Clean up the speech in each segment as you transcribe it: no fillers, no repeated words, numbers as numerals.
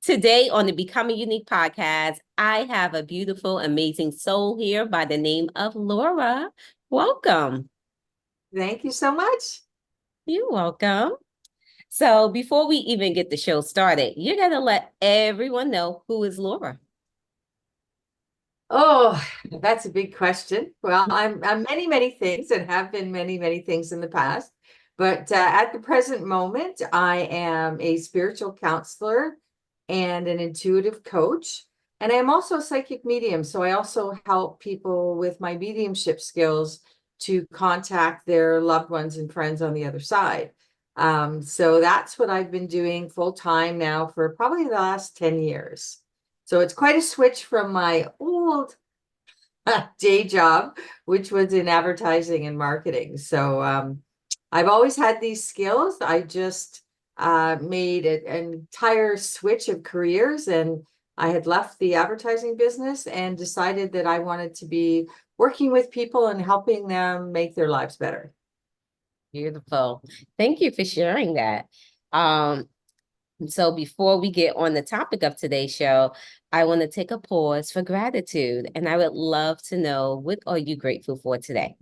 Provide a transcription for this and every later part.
Today on the Becoming Unique podcast, I have a beautiful, amazing soul here by the name of Laura. Welcome. Thank you so much. You're welcome. So, before we even get the show started, you're going to let everyone know who is Laura. Oh, that's a big question. Well, I'm many, many things and have been many, many things in the past. But at the present moment, I am a spiritual counselor and an intuitive coach. And I'm also a psychic medium. So I also help people with my mediumship skills to contact their loved ones and friends on the other side. So that's what I've been doing full time now for probably the last 10 years. So it's quite a switch from my old day job, which was in advertising and marketing. So I've always had these skills. I just made an entire switch of careers, and I had left the advertising business and decided that I wanted to be working with people and helping them make their lives better. Beautiful. Thank you for sharing that. Um, so, before we get on the topic of today's show, I want to take a pause for gratitude. And I would love to know, what are you grateful for today?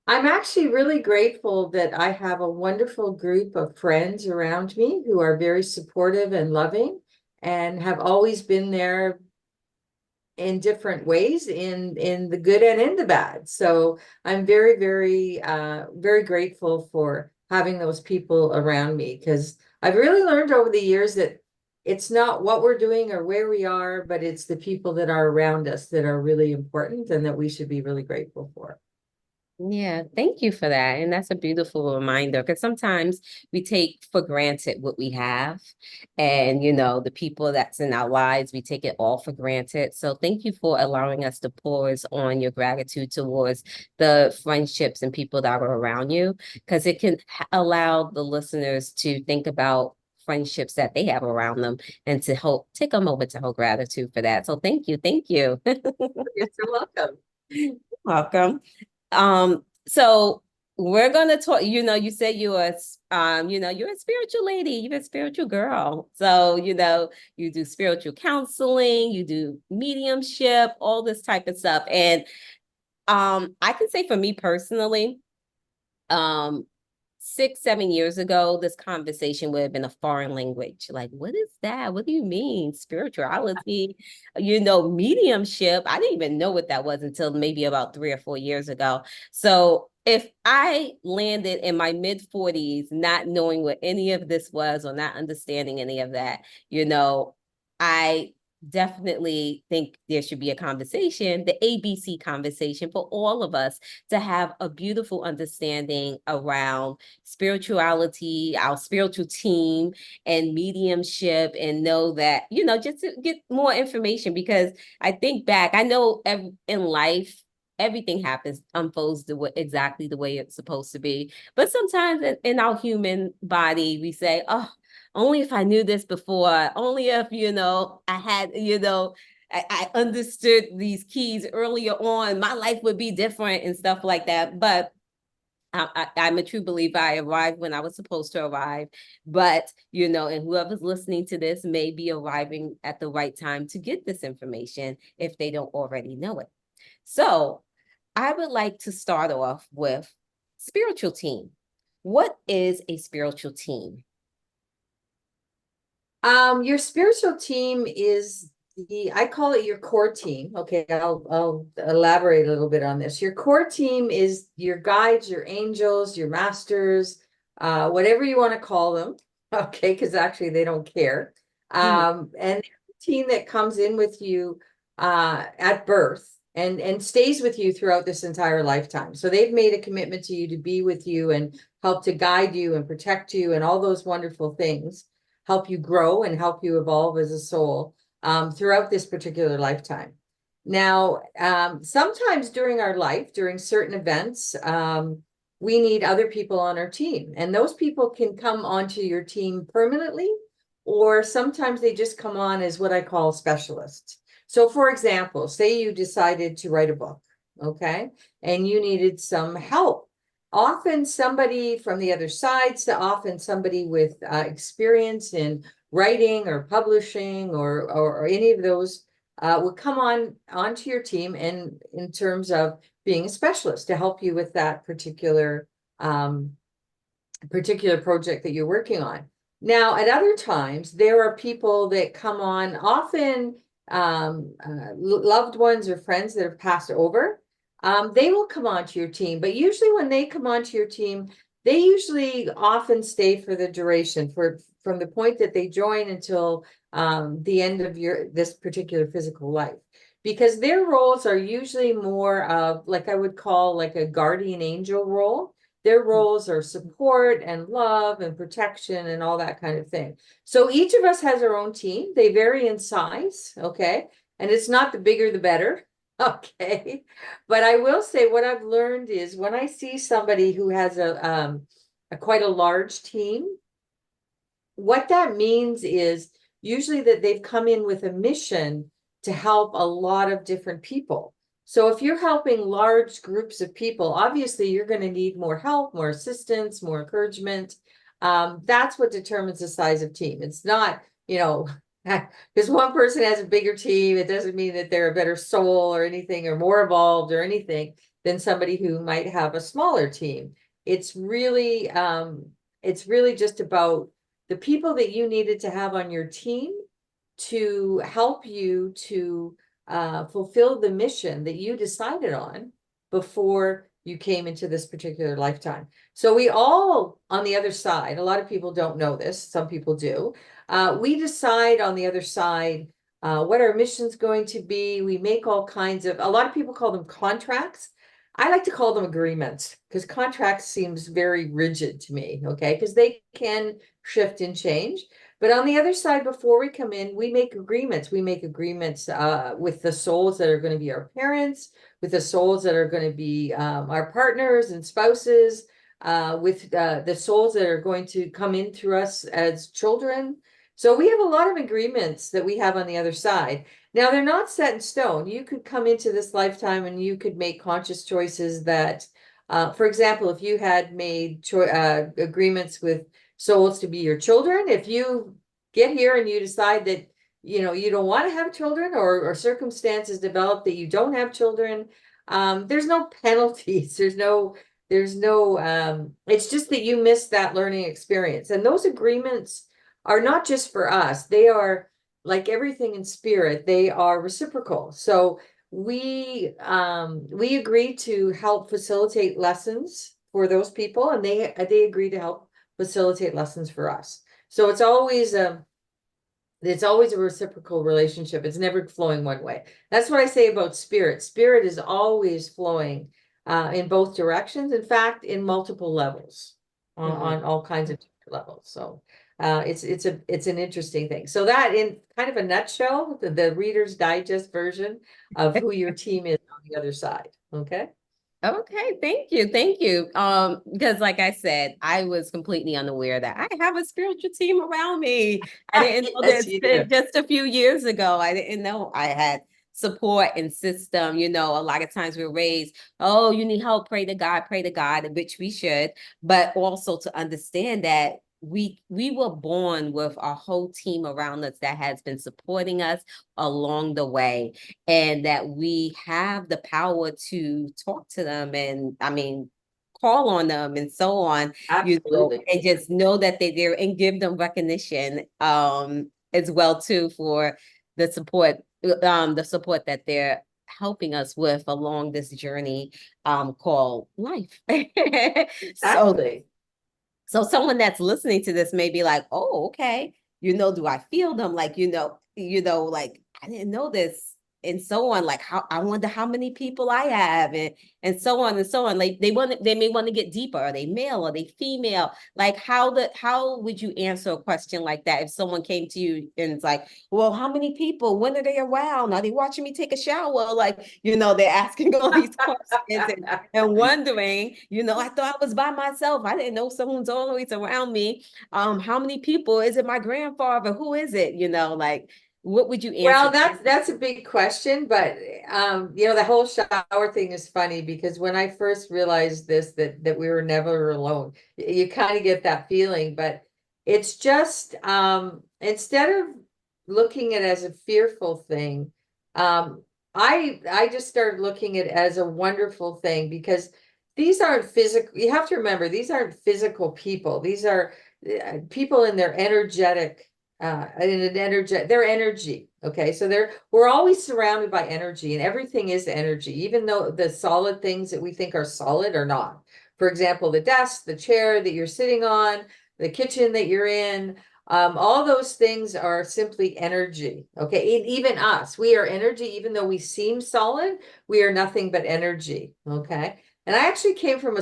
I'm actually really grateful that I have a wonderful group of friends around me who are very supportive and loving and have always been there in different ways in the good and in the bad. So I'm very, very grateful for having those people around me because I've really learned over the years that it's not what we're doing or where we are, but it's the people that are around us that are really important and that we should be really grateful for. Yeah, thank you for that. And that's a beautiful reminder because sometimes we take for granted what we have. And, the people that's in our lives, we take it all for granted. So thank you for allowing us to pause on your gratitude towards the friendships and people that are around you, because it can allow the listeners to think about friendships that they have around them and to take a moment to hold gratitude for that. So thank you. Thank you. You're so welcome. Welcome. So we're gonna talk, you said you're a spiritual lady, you're a spiritual girl. So, you do spiritual counseling, you do mediumship, all this type of stuff. And I can say for me personally, um 6, 7 years ago, this conversation would have been a foreign language. Like, what is that? What do you mean? Spirituality, mediumship. I didn't even know what that was until maybe about 3 or 4 years ago. So if I landed in my mid 40s, not knowing what any of this was or not understanding any of that, I definitely think there should be a conversation, the ABC conversation for all of us to have a beautiful understanding around spirituality, our spiritual team, and mediumship, and know that, just to get more information. Because I think back, I know in life, everything happens, unfolds exactly the way it's supposed to be. But sometimes in our human body, we say, oh, only if I knew this before, only if, I had, I understood these keys earlier on, my life would be different and stuff like that. But I'm a true believer. I arrived when I was supposed to arrive. But, and whoever's listening to this may be arriving at the right time to get this information if they don't already know it. So I would like to start off with spiritual team. What is a spiritual team? Your spiritual team is I call it your core team. Okay, I'll elaborate a little bit on this. Your core team is your guides, your angels, your masters, whatever you want to call them. Okay, because actually they don't care. Mhm. And the team that comes in with you at birth and stays with you throughout this entire lifetime. So they've made a commitment to you to be with you and help to guide you and protect you and all those wonderful things, help you grow and help you evolve as a soul throughout this particular lifetime. Now, sometimes during our life, during certain events, we need other people on our team, and those people can come onto your team permanently, or sometimes they just come on as what I call specialists. So, for example, say you decided to write a book, okay, and you needed some help often somebody from the other side, so often somebody with experience in writing or publishing or any of those will come onto your team, and in terms of being a specialist to help you with that particular project that you're working on. Now, at other times, there are people that come on, often loved ones or friends that have passed over. They will come onto your team, but usually when they come onto your team, they usually often stay for the duration, from the point that they join until the end of this particular physical life, because their roles are usually more of, like, I would call like a guardian angel role. Their roles are support and love and protection and all that kind of thing. So each of us has our own team. They vary in size, okay? And it's not the bigger the better, okay? But I will say what I've learned is when I see somebody who has a quite a large team, what that means is usually that they've come in with a mission to help a lot of different people. So if you're helping large groups of people, obviously you're going to need more help, more assistance, more encouragement. That's what determines the size of team. It's not, because one person has a bigger team, it doesn't mean that they're a better soul or anything, or more evolved or anything than somebody who might have a smaller team. It's really just about the people that you needed to have on your team to help you to fulfill the mission that you decided on before you came into this particular lifetime. So we all, on the other side, a lot of people don't know this, some people do, we decide on the other side what our mission's going to be. We make all kinds of, a lot of people call them contracts. I like to call them agreements, because contracts seems very rigid to me, okay? Because they can shift and change. But on the other side, before we come in, we make agreements. We make agreements with the souls that are going to be our parents, with the souls that are going to be our partners and spouses, with the souls that are going to come in through us as children. So we have a lot of agreements that we have on the other side. Now, they're not set in stone. You could come into this lifetime and you could make conscious choices that, for example, if you had made agreements with souls to be your children, if you get here and you decide that you don't want to have children, or circumstances develop that you don't have children, there's no penalties, there's no it's just that you missed that learning experience. And those agreements are not just for us, they are, like everything in spirit, they are reciprocal. So we agree to help facilitate lessons for those people, and they agree to help facilitate lessons for us. So it's always a reciprocal relationship. It's never flowing one way. That's what I say about spirit. Spirit is always flowing in both directions. In fact, in multiple levels, on all kinds of levels. So it's an interesting thing. So that, in kind of a nutshell, the Reader's Digest version of who your team is on the other side. Okay. Okay, thank you. Thank you. Because like I said, I was completely unaware that I have a spiritual team around me. I didn't know Yes, this you do. just a few years ago. I didn't know I had support and system. A lot of times we're raised, oh, you need help, pray to God, which we should, but also to understand that we were born with a whole team around us that has been supporting us along the way, and that we have the power to talk to them, and call on them and so on, Absolutely. and just know that they're there, and give them recognition as well too, for the support that they're helping us with along this journey called life. so Exactly. so someone that's listening to this may be like, oh, okay, do I feel them? Like, like, I didn't know this, and so on. Like, how, I wonder how many people I have, and so on and so on. Like, they may want to get deeper. Are they male? Are they female? Like, how would you answer a question like that if someone came to you and it's like, well, how many people? When are they around? Are they watching me take a shower? Like, they're asking all these questions, and wondering, I thought I was by myself. I didn't know someone's always around me. How many people? Is it my grandfather? Who is it? Like, What would you answer? Well, that's a big question, but the whole shower thing is funny because when I first realized this, that we were never alone, you kind of get that feeling, but it's just instead of looking at it as a fearful thing, I just started looking at it as a wonderful thing because these aren't physical. You have to remember, these aren't physical people. These are people in their energetic their energy. Okay, so we're always surrounded by energy, and everything is energy, even though the solid things that we think are solid are not. For example, the desk, the chair that you're sitting on, the kitchen that you're in, all those things are simply energy. Okay, even us, we are energy, even though we seem solid, we are nothing but energy. Okay, and I actually came from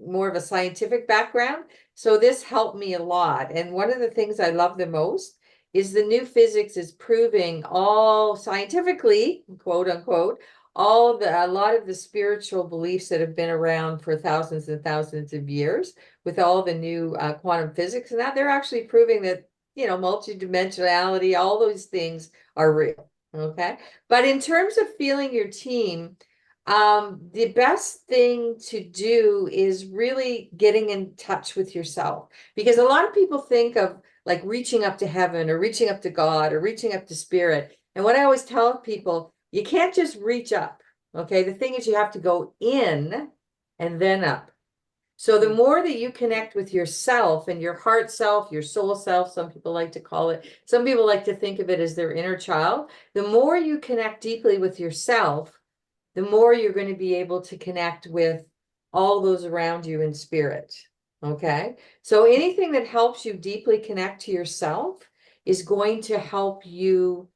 more of a scientific background. So this helped me a lot. And one of the things I love the most is the new physics is proving all scientifically, quote unquote, a lot of the spiritual beliefs that have been around for thousands and thousands of years with all the new quantum physics and that they're actually proving that, multidimensionality, all those things are real. Okay. But in terms of feeling your team, the best thing to do is really getting in touch with yourself, because a lot of people think of like reaching up to heaven or reaching up to God or reaching up to spirit. And what I always tell people, you can't just reach up. Okay. The thing is you have to go in and then up. So the more that you connect with yourself and your heart self, your soul self, some people like to call it, some people like to think of it as their inner child. The more you connect deeply with yourself, the more you're going to be able to connect with all those around you in spirit. Okay. So anything that helps you deeply connect to yourself is going to help you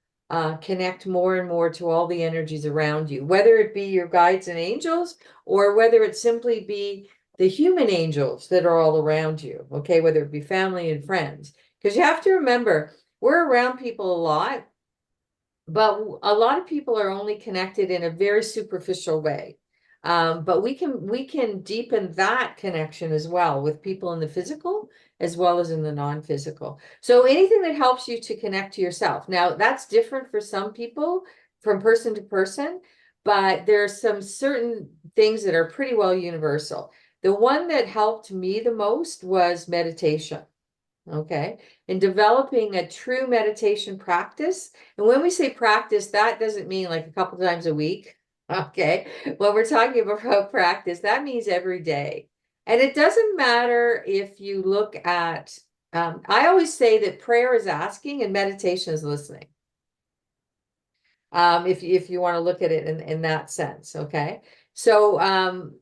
connect more and more to all the energies around you, whether it be your guides and angels or whether it simply be the human angels that are all around you. Okay. Whether it be family and friends, because you have to remember, we're around people a lot, but a lot of people are only connected in a very superficial way. But we can deepen that connection as well with people in the physical as well as in the non-physical. So anything that helps you to connect to yourself. Now, that's different for some people from person to person, but there are some certain things that are pretty well universal. The one that helped me the most was meditation. Okay. And developing a true meditation practice. And when we say practice, that doesn't mean like a couple times a week. Okay. When we're talking about practice, that means every day. And it doesn't matter if you look at, I always say that prayer is asking and meditation is listening. If you want to look at it in that sense. Okay. So,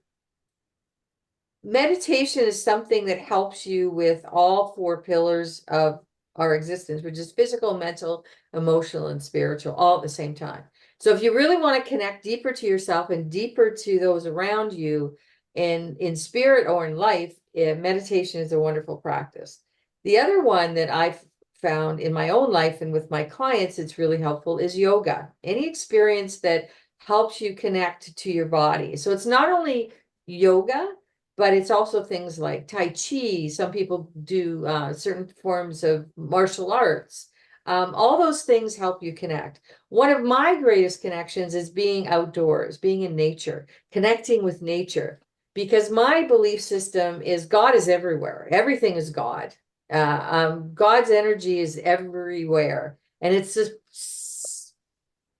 meditation is something that helps you with all four pillars of our existence, which is physical, mental, emotional, and spiritual, all at the same time. So if you really want to connect deeper to yourself and deeper to those around you in spirit or in life, meditation is a wonderful practice. The other one that I've found in my own life and with my clients, it's really helpful, is yoga. Any experience that helps you connect to your body. So it's not only yoga, but it's also things like Tai Chi. Some people do certain forms of martial arts. All those things help you connect. One of my greatest connections is being outdoors, being in nature, connecting with nature, because my belief system is God is everywhere. Everything is God. God's energy is everywhere. And it's just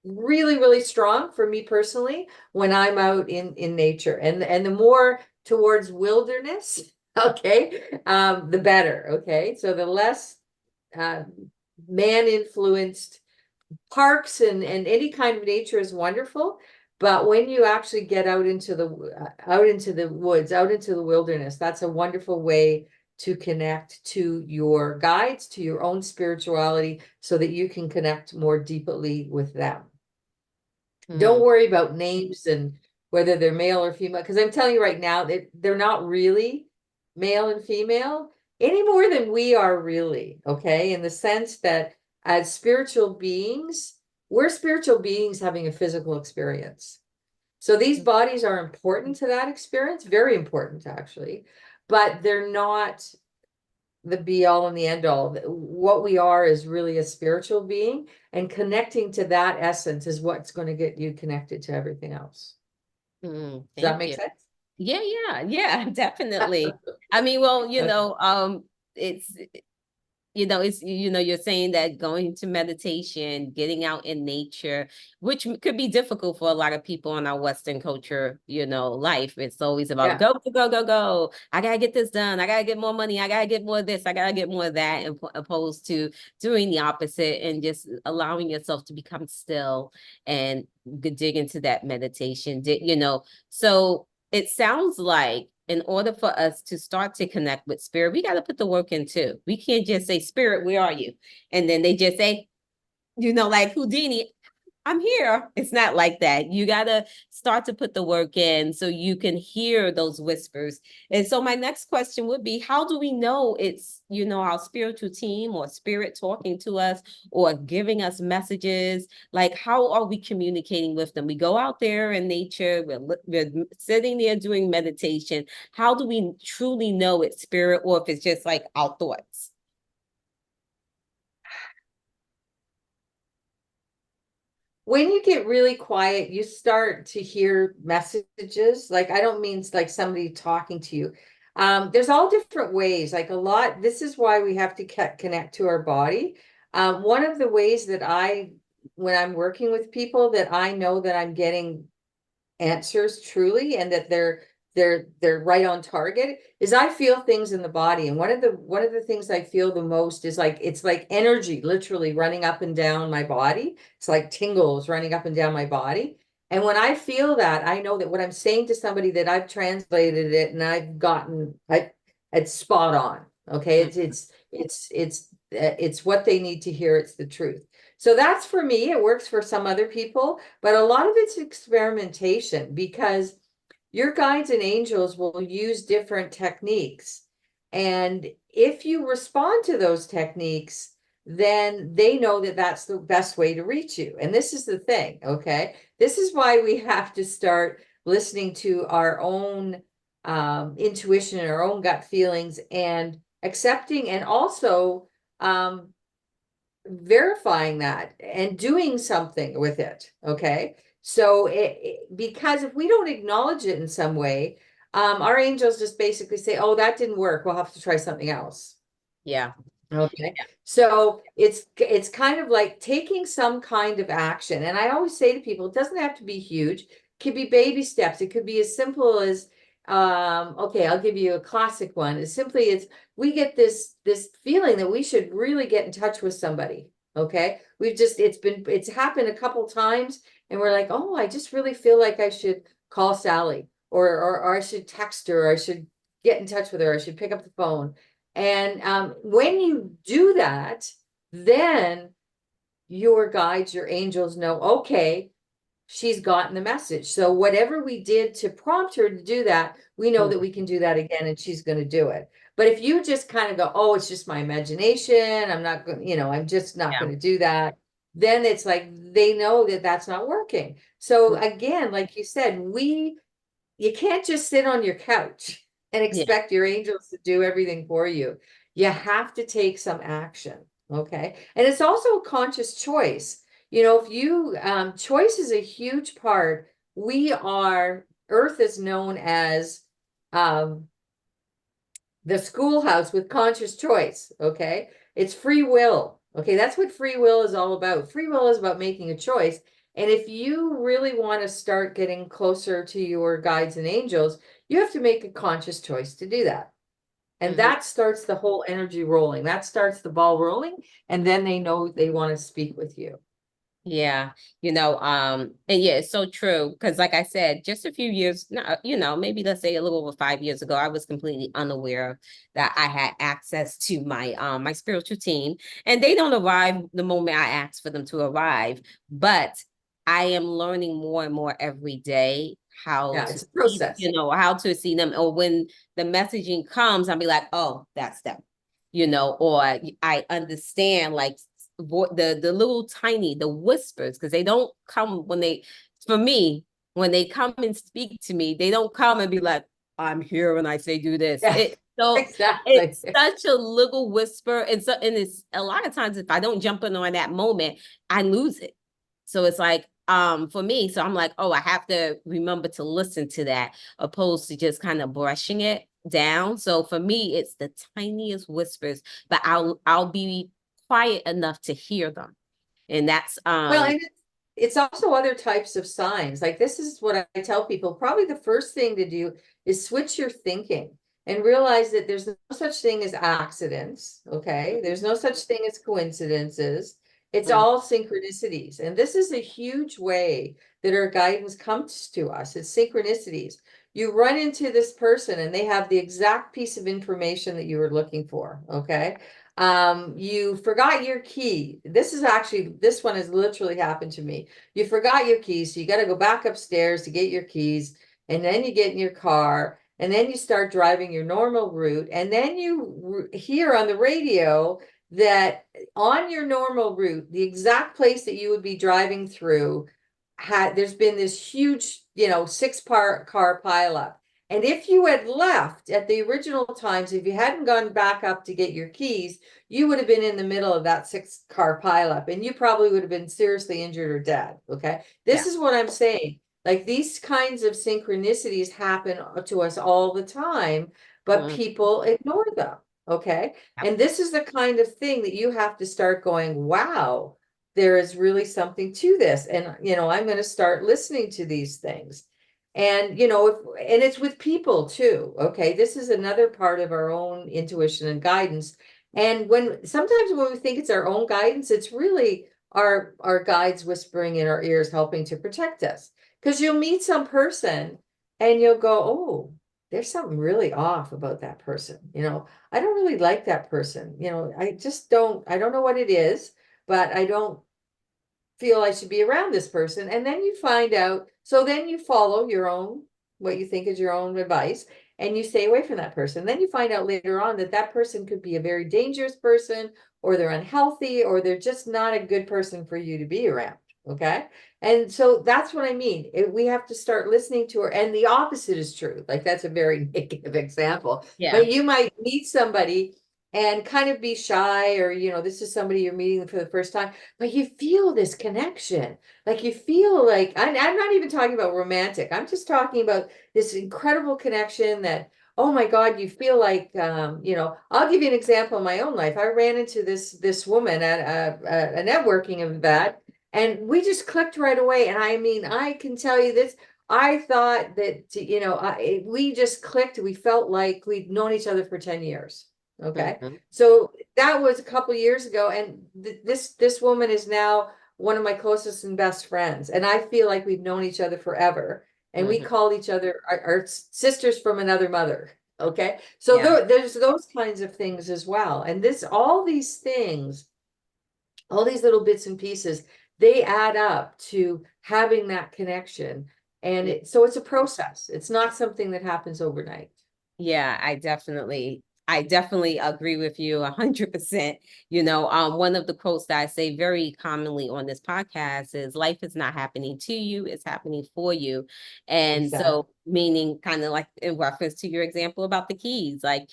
really, really strong for me personally when I'm out in nature. And the more towards wilderness, okay, the better. Okay. So the less man-influenced parks and any kind of nature is wonderful. But when you actually get out into the woods, out into the wilderness, that's a wonderful way to connect to your guides, to your own spirituality, so that you can connect more deeply with them. Don't worry about names and whether they're male or female, because I'm telling you right now that they're not really male and female any more than we are really, okay? In the sense that as spiritual beings, we're spiritual beings having a physical experience. So these bodies are important to that experience, very important actually, but they're not the be all and the end all. What we are is really a spiritual being, and connecting to that essence is what's going to get you connected to everything else. Does that Thank make you. sense? Yeah, definitely. I mean, well, Okay. it's it's, you're saying that going into meditation, getting out in nature, which could be difficult for a lot of people in our Western culture, life. It's always about Yeah. go, go, go, go, go. I gotta get this done. I gotta get more money. I gotta get more of this. I gotta get more of that, opposed to doing the opposite and just allowing yourself to become still and dig into that meditation. So it sounds like in order for us to start to connect with spirit, we got to put the work in too. We can't just say, Spirit, where are you? And then they just say, like Houdini, I'm here. It's not like that. You got to start to put the work in so you can hear those whispers. And so my next question would be, how do we know it's, our spiritual team or spirit talking to us or giving us messages? Like, how are we communicating with them? We go out there in nature, we're sitting there doing meditation. How do we truly know it's spirit or if it's just like our thoughts? When you get really quiet, you start to hear messages. Like, I don't mean like somebody talking to you. There's all different ways, like a lot. This is why we have to connect to our body. One of the ways that when I'm working with people, that I know that I'm getting answers truly, and that they're right on target, is I feel things in the body. And one of the things I feel the most is like, it's like energy literally running up and down my body. It's like tingles running up and down my body. And when I feel that, I know that what I'm saying to somebody, that I've translated it and it's spot on. Okay. It's what they need to hear. It's the truth. So that's for me. It works for some other people, but a lot of it's experimentation, because your guides and angels will use different techniques. And if you respond to those techniques, then they know that that's the best way to reach you. And this is the thing, okay? This is why we have to start listening to our own intuition, our own gut feelings, and accepting, and also verifying that and doing something with it. Okay. So because if we don't acknowledge it in some way, our angels just basically say, oh, that didn't work. We'll have to try something else. Yeah. Okay. So it's kind of like taking some kind of action. And I always say to people, it doesn't have to be huge. It could be baby steps. It could be as simple as okay, I'll give you a classic one. It's simply it's we get this feeling that we should really get in touch with somebody. Okay. It's happened a couple times, and we're like, oh, I just really feel like I should call Sally, or I should text her, or I should get in touch with her, I should pick up the phone. And when you do that, then your guides, your angels know, okay, she's gotten the message. So whatever we did to prompt her to do that, we know that we can do that again, and she's going to do it. But if you just kind of go, oh, it's just my imagination, I'm not going, I'm just not Yeah. going to do that, then it's like they know that that's not working. So again, like you said, you can't just sit on your couch and Yeah. expect your angels to do everything for you. You have to take some action. Okay. And it's also a conscious choice. If you, choice is a huge part. Earth is known as um, the schoolhouse with conscious choice. Okay. It's free will. Okay. That's what free will is all about. Free will is about making a choice. And if you really want to start getting closer to your guides and angels, you have to make a conscious choice to do that. And Mhm. that starts the whole energy rolling. That starts the ball rolling. And then they know they want to speak with you. Yeah, and yeah, it's so true. Because like I said, just a few years, maybe let's say a little over 5 years ago, I was completely unaware that I had access to my spiritual team. And they don't arrive the moment I ask for them to arrive. But I am learning more and more every day how Yeah, to it's a see, process. how to see them. Or when the messaging comes, I'll be like, oh, that's them. Or I understand like the little tiny the whispers, because they don't come for me when they come and speak to me, they don't come and be like, I'm here when I say do this. Yeah, exactly. It's such a little whisper. And it's a lot of times if I don't jump in on that moment, I lose it. So it's like, for me, so I'm like, oh, I have to remember to listen to that opposed to just kind of brushing it down. So for me, it's the tiniest whispers, but I'll be quiet enough to hear them. And that's Well, and it's also other types of signs. Like this is what I tell people, probably the first thing to do is switch your thinking and realize that there's no such thing as accidents, okay? There's no such thing as coincidences. It's mm, all synchronicities. And this is a huge way that our guidance comes to us. It's synchronicities. You run into this person and they have the exact piece of information that you were looking for, okay? You forgot your key. This one has literally happened to me. You forgot your keys, so you got to go back upstairs to get your keys, and then you get in your car, and then you start driving your normal route, and then you hear on the radio that on your normal route, the exact place that you would be driving through there's been this huge, 6 car pileup. And if you had left at the original times, if you hadn't gone back up to get your keys, you would have been in the middle of that 6 car pileup and you probably would have been seriously injured or dead. Okay. This yeah. is what I'm saying. Like these kinds of synchronicities happen to us all the time, but Mm, people ignore them. Okay. yeah. And this is the kind of thing that you have to start going, wow, there is really something to this. And, I'm going to start listening to these things. And, and it's with people too. Okay. This is another part of our own intuition and guidance. And sometimes when we think it's our own guidance, it's really our guides whispering in our ears, helping to protect us. Because you'll meet some person and you'll go, oh, there's something really off about that person. I don't really like that person. I don't know what it is, but I don't feel I should be around this person. And then you find out, so then you follow what you think is your own advice, and you stay away from that person. Then you find out later on that that person could be a very dangerous person, or they're unhealthy, or they're just not a good person for you to be around. Okay. And so that's what I mean. We have to start listening to her. And the opposite is true. Like that's a very negative example. Yeah. But you might meet somebody and kind of be shy, or, this is somebody you're meeting for the first time, but you feel this connection. Like you feel like, I'm not even talking about romantic. I'm just talking about this incredible connection that, oh my God, you feel like, I'll give you an example in my own life. I ran into this woman at a networking event, and we just clicked right away. And I mean, I can tell you this. I thought that, we just clicked. We felt like we'd known each other for 10 years. Okay. Mhm. So that was a couple years ago. And this woman is now one of my closest and best friends. And I feel like we've known each other forever. And we Mhm. call each other our sisters from another mother. Okay. So Yeah. there's those kinds of things as well. And all these things, all these little bits and pieces, they add up to having that connection. And so it's a process. It's not something that happens overnight. Yeah, I definitely agree with you 100%. One of the quotes that I say very commonly on this podcast is life is not happening to you, it's happening for you. And Exactly. so meaning kind of like in reference to your example about the keys, like,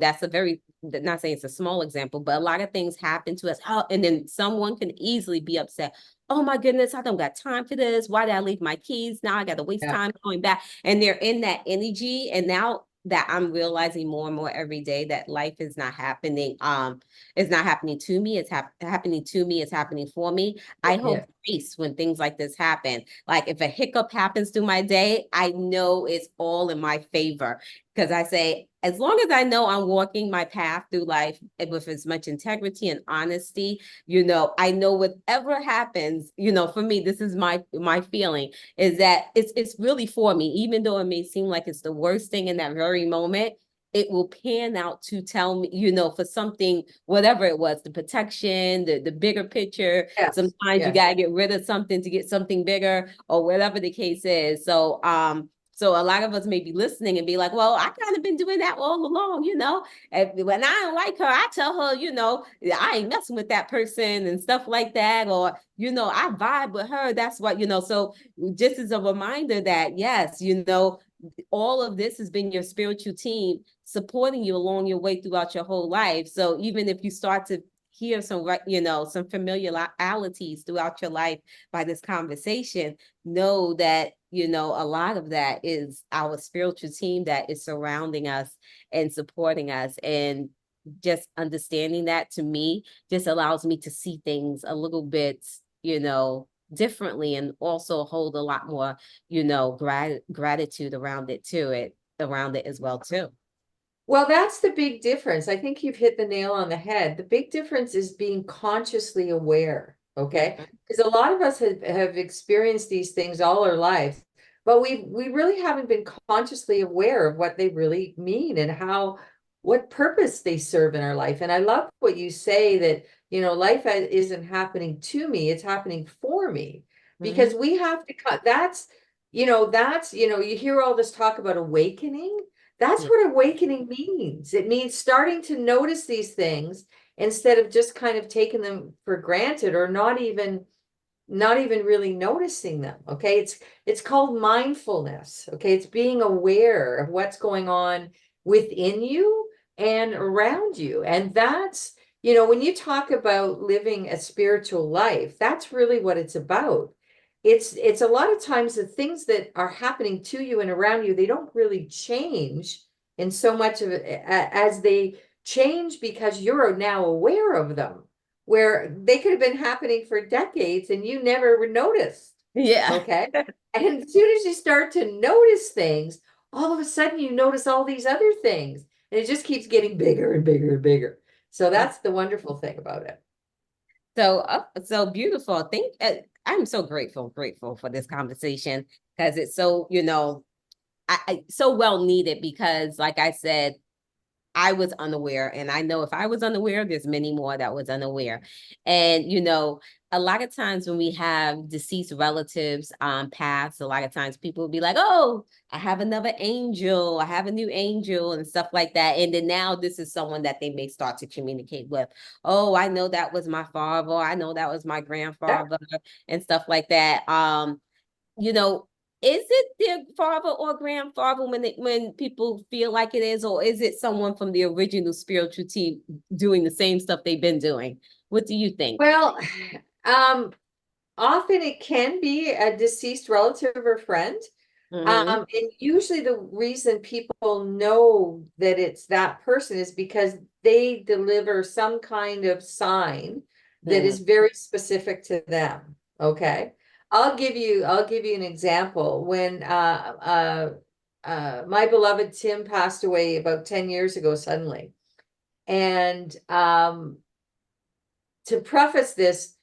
that's a very, not saying it's a small example, but a lot of things happen to us. Oh, and then someone can easily be upset. Oh my goodness, I don't got time for this. Why did I leave my keys? Now I got to waste Yeah. time going back. And they're in that energy. And now that I'm realizing more and more every day that life is not happening. It's not happening to me. It's happening to me. It's happening for me. I hold Yeah. grace when things like this happen. Like if a hiccup happens through my day, I know it's all in my favor because I say, as long as I know I'm walking my path through life with as much integrity and honesty, I know whatever happens, for me, this is my feeling is that it's really for me, even though it may seem like it's the worst thing in that very moment. It will pan out to tell me, for something, whatever it was, the protection, the bigger picture. Yes. Sometimes you Yes. gotta get rid of something to get something bigger, or whatever the case is. So a lot of us may be listening and be like, well, I kind of been doing that all along. And when I don't like her, I tell her, I ain't messing with that person and stuff like that. Or, I vibe with her. That's what, so just as a reminder that, yes, all of this has been your spiritual team supporting you along your way throughout your whole life. So even if you start to hear some, some familiarities throughout your life by this conversation, know that, a lot of that is our spiritual team that is surrounding us and supporting us. And just understanding that, to me, just allows me to see things a little bit, differently, and also hold a lot more, gratitude around it as well too. Well, that's the big difference. I think you've hit the nail on the head. The big difference is being consciously aware, okay? Mhm. Because a lot of us have experienced these things all our lives, but we really haven't been consciously aware of what they really mean and what purpose they serve in our life. And I love what you say that, life isn't happening to me, it's happening for me. Mhm. Because we have to cut, you hear all this talk about awakening. That's Yeah. what awakening means. It means starting to notice these things instead of just kind of taking them for granted, or not even really noticing them. Okay. It's called mindfulness. Okay. It's being aware of what's going on within you and around you. And that's, when you talk about living a spiritual life, that's really what it's about. It's a lot of times the things that are happening to you and around you, they don't really change in so much of it as they change because you're now aware of them, where they could have been happening for decades and you never noticed. Yeah. Okay. And as soon as you start to notice things, all of a sudden you notice all these other things, and it just keeps getting bigger and bigger and bigger. So that's the wonderful thing about it. So beautiful. I'm so grateful for this conversation, because it's so, so well needed, because like I said, I was unaware. And I know if I was unaware, there's many more that was unaware. And, a lot of times when we have deceased relatives pass, a lot of times people will be like, oh, I have another angel. I have a new angel and stuff like that. And then now this is someone that they may start to communicate with. Oh, I know that was my father. I know that was my Yeah. grandfather and stuff like that. You know, is it their father or grandfather when people feel like it is, or is it someone from the original spiritual team doing the same stuff they've been doing? What do you think? Well, um, often it can be a deceased relative or friend. Mm-hmm. And usually the reason people know that it's that person is because they deliver some kind of sign that is very specific to them. Okay. I'll give you an example. When my beloved Tim passed away about 10 years ago suddenly. And to preface this,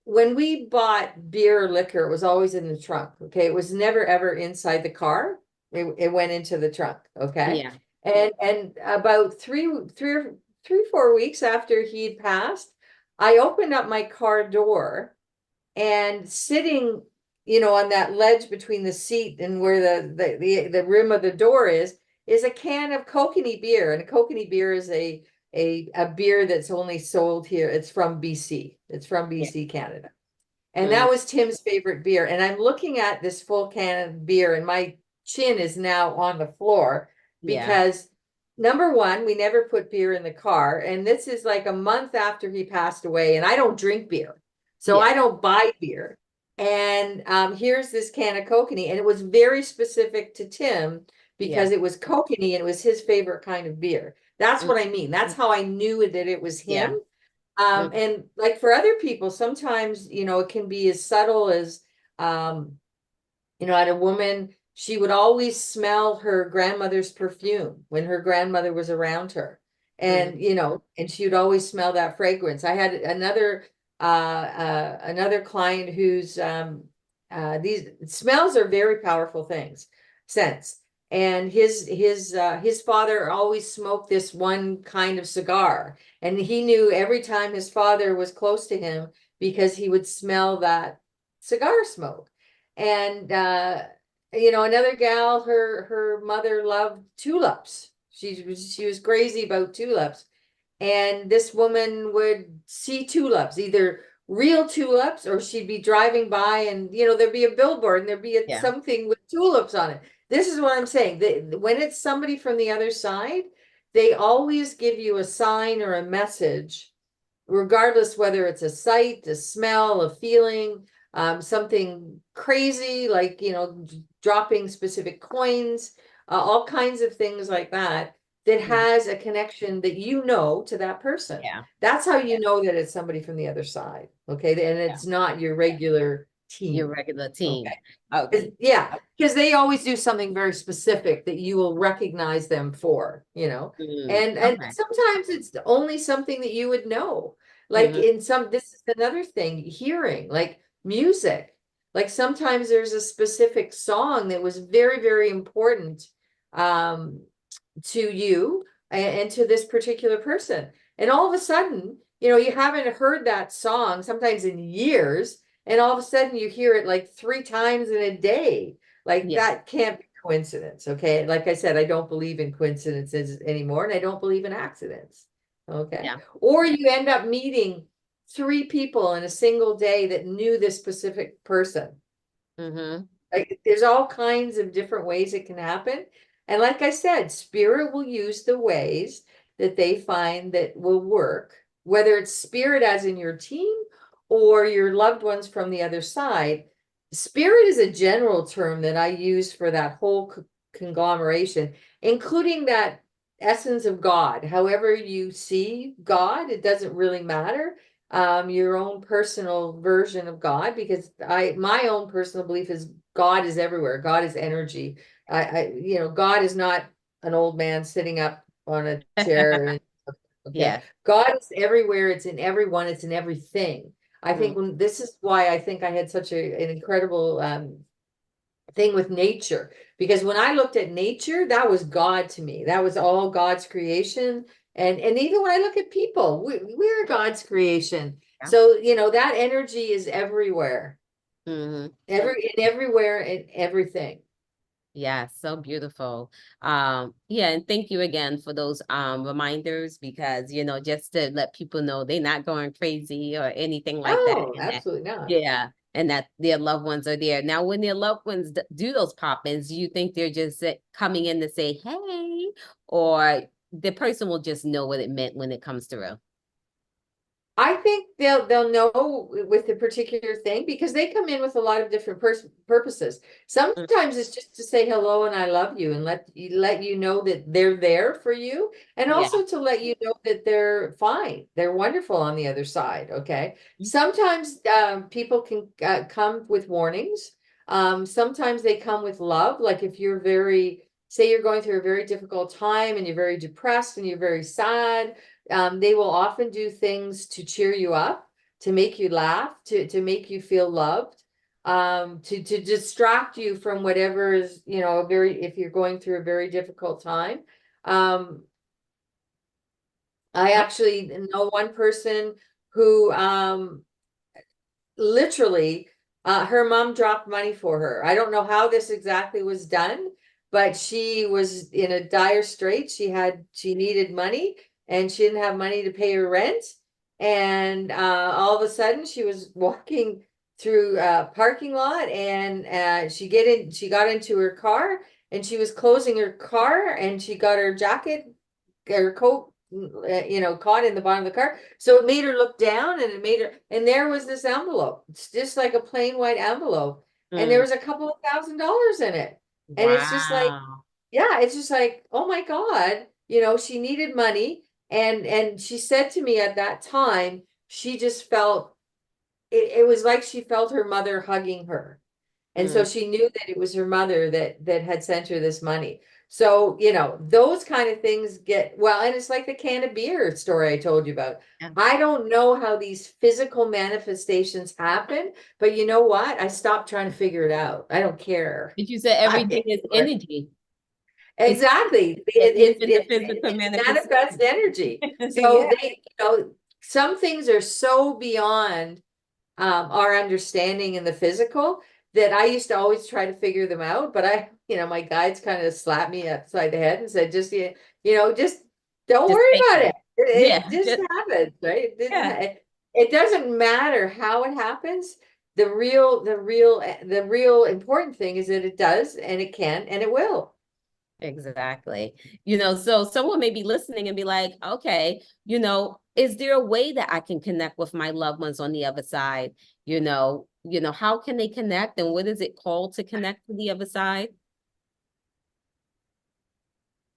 when we bought beer or liquor, it was always in the trunk. Okay. It was never ever inside the car. It went into the trunk. Okay. Yeah, And about 4 weeks after he'd passed, I opened up my car door, and sitting, on that ledge between the seat and where the rim of the door is a can of kokanee beer. And a kokanee beer is a beer that's only sold here. It's from BC. It's from yeah, BC, Canada. And mm, that was Tim's favorite beer. And I'm looking at this full can of beer, and my chin is now on the floor yeah, because, number one, we never put beer in the car. And this is like a month after he passed away, and I don't drink beer. So yeah, I don't buy beer. And here's this can of kokanee. And it was very specific to Tim yeah, because it was kokanee and it was his favorite kind of beer. That's mm, what I mean. That's how I knew that it was yeah, him. mm, And like for other people, sometimes, it can be as subtle as, um, I had a woman, she would always smell her grandmother's perfume when her grandmother was around her. mm, And she would always smell that fragrance. I had another client who's, these smells are very powerful things, scents. And his father always smoked this one kind of cigar. And he knew every time his father was close to him because he would smell that cigar smoke. And another gal, her mother loved tulips. She was crazy about tulips. And this woman would see tulips either real tulips, or she'd be driving by and, there'd be a billboard and there'd be Yeah. something with tulips on it. This is what I'm saying. When it's somebody from the other side, they always give you a sign or a message, regardless whether it's a sight, a smell, a feeling, something crazy like, dropping specific coins, all kinds of things like that, that Mhm. has a connection that to that person. Yeah. That's how you know that it's somebody from the other side. Okay. And Yeah. it's not your regular Your team. regular team. Okay. Okay. Yeah, because they always do something very specific that you will recognize them for, and Okay. sometimes it's only something that you would know. Like Hmm. this is another thing, hearing, like music. Like sometimes there's a specific song that was very, very important um to you and to this particular person. And all of a sudden, you haven't heard that song sometimes in years, and all of a sudden you hear it like 3 times in a day. Like Yeah. that can't be coincidence. Okay. Like I said, I don't believe in coincidences anymore, and I don't believe in accidents. Okay. Yeah. Or you end up meeting 3 people in a single day that knew this specific person. Hmm. Like there's all kinds of different ways it can happen. And like I said, spirit will use the ways that they find that will work, whether it's spirit as in your team or your loved ones from the other side. Spirit is a general term that I use for that whole conglomeration, including that essence of God. However you see God, it doesn't really matter. Your own personal version of God, because my own personal belief is God is everywhere. God is energy. God is not an old man sitting up on a chair. Okay. Yeah. God is everywhere. It's in everyone. It's in everything. I think this is why I think I had such an incredible thing with nature, because when I looked at nature, that was God to me. That was all God's creation. And even when I look at people, we're God's creation. Yeah. So, that energy is everywhere, Hmm. everywhere and everything. Yeah, so beautiful. Yeah, and thank you again for those reminders, because just to let people know they're not going crazy or anything like that. Oh, And that, absolutely not. yeah, and that their loved ones are there. Now, when their loved ones do those pop-ins, do you think they're just coming in to say, hey, or the person will just know what it meant when it comes through? I think they'll know with the particular thing, because they come in with a lot of different purposes. Mm. Sometimes it's just to say hello and I love you, and let you know that they're there for you, and Yeah. also to let you know that they're fine, they're wonderful on the other side. Okay. Sometimes people can come with warnings. Sometimes they come with love. Like if you're say you're going through a very difficult time and you're very depressed and you're very sad, they will often do things to cheer you up, to make you laugh, to make you feel loved, to distract you from whatever is, if you're going through a very difficult time. Um, I Oh, actually know one person who literally her mom dropped money for her. I don't know how this exactly was done, but she was in a dire strait. She needed money, and she didn't have money to pay her rent. And all of a sudden she was walking through a parking lot, and she got into her car, and she was closing her car, and she got her jacket, her coat, caught in the bottom of the car. So it made her look down, and and there was this envelope. It's just like a plain white envelope. And there mm. was a couple of $1,000s in it. And it's just like, Wow. yeah, it's just like, oh my God, she needed money. And she said to me at that time, she just felt it was like she felt her mother hugging her. And so Mm. she knew that it was her mother that had sent her this money. So, those kind of things and it's like the can of beer story I told you about. Yeah. I don't know how these physical manifestations happen, but you know what? I stopped trying to figure it out. I don't care. But you said I everything pay is for it. energy. It's Exactly. even the physical It's manifestation. manifest energy. So Yeah. some things are so beyond our understanding in the physical, that I used to always try to figure them out. But my guides kind of slapped me upside the head and said, just don't Just worry take about it. it. It Yeah. just happens, right? It didn't Yeah. it doesn't matter how it happens. The real important thing is that it does, and it can, and it will. Exactly. So someone may be listening and be like, okay, is there a way that I can connect with my loved ones on the other side? How can they connect, and what is it called to connect to the other side?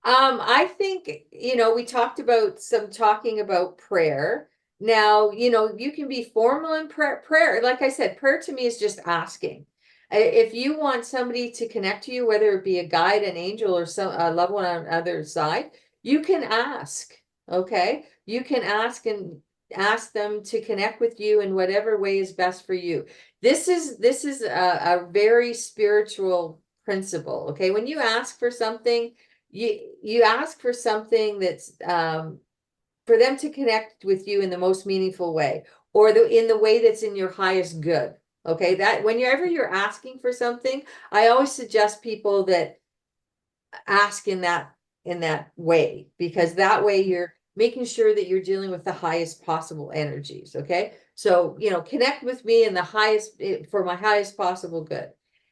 I think, we talking about prayer. Now, you can be formal in prayer. Like I said, prayer to me is just asking. If you want somebody to connect to you, whether it be a guide, an angel, or a loved one on the other side, you can ask. Okay. You can ask and ask them to connect with you in whatever way is best for you. This is a very spiritual principle. Okay. When you ask for something, you ask for something that's for them to connect with you in the most meaningful way, or in the way that's in your highest good. Okay, that whenever you're asking for something, I always suggest people that ask in that way, because that way you're making sure that you're dealing with the highest possible energies. Okay, so connect with me in the highest, for my highest possible good.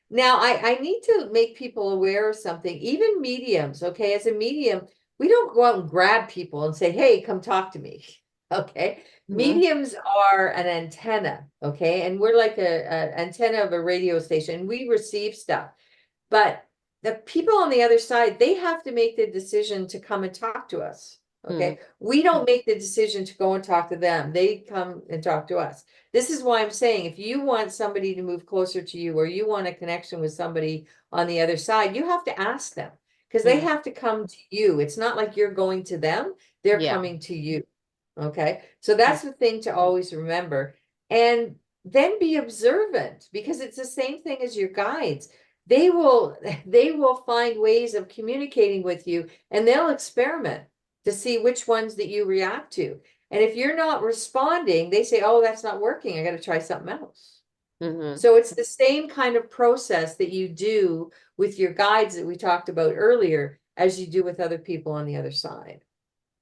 Now I need to make people aware of something. Even mediums, okay, as a medium, we don't go out and grab people and say, hey, come talk to me. Okay, Mhm. mediums are an antenna. Okay, and we're like a antenna of a radio station. We receive stuff, but the people on the other side, they have to make the decision to come and talk to us. Mhm. Okay. We don't make the decision to go and talk to them. They come and talk to us. This is why I'm saying, if you want somebody to move closer to you, or you want a connection with somebody on the other side, you have to ask them, because they Mhm. have to come to you. It's not like you're going to them, they're Yeah. coming to you. Okay. So that's the thing to always remember. And then be observant, because it's the same thing as your guides. They will find ways of communicating with you, and they'll experiment to see which ones that you react to. And if you're not responding, they say, oh, that's not working, I got to try something else. Mhm. So it's the same kind of process that you do with your guides that we talked about earlier, as you do with other people on the other side.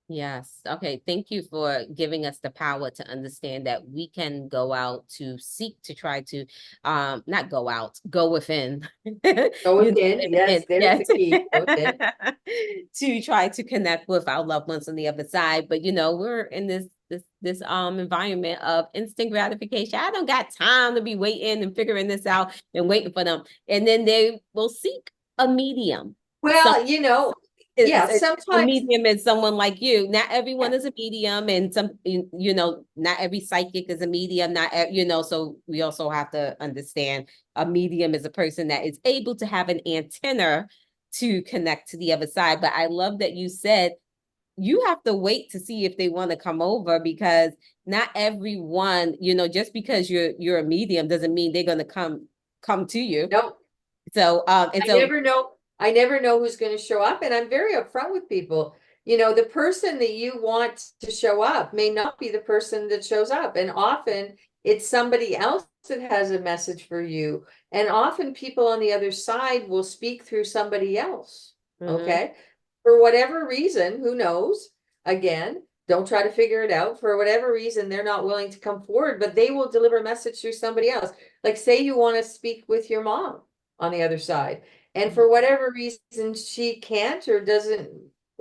Yes. Okay. Thank you for giving us the power to understand that we can go out to seek to try to not go out, go within. Go within. And Yes, there's yes. the key. Go within. To try to connect with our loved ones on the other side. But we're in this environment of instant gratification. I don't got time to be waiting and figuring this out and waiting for them. And then they will seek a medium. Well, yeah, A sometimes. medium is someone like you. Not everyone is a medium, and not every psychic is a medium. Not so we also have to understand a medium is a person that is able to have an antenna to connect to the other side. But I love that you said you have to wait to see if they want to come over, because not everyone, just because you're a medium doesn't mean they're going to come to you. No, So and I so never know. I never know who's going to show up, and I'm very upfront with people. The person that you want to show up may not be the person that shows up, and often it's somebody else that has a message for you. And often people on the other side will speak through somebody else. mhm, Okay, for whatever reason, who knows? Again, don't try to figure it out. For whatever reason, they're not willing to come forward, but they will deliver a message through somebody else. Like, say you want to speak with your mom on the other side, and for whatever reason she can't or doesn't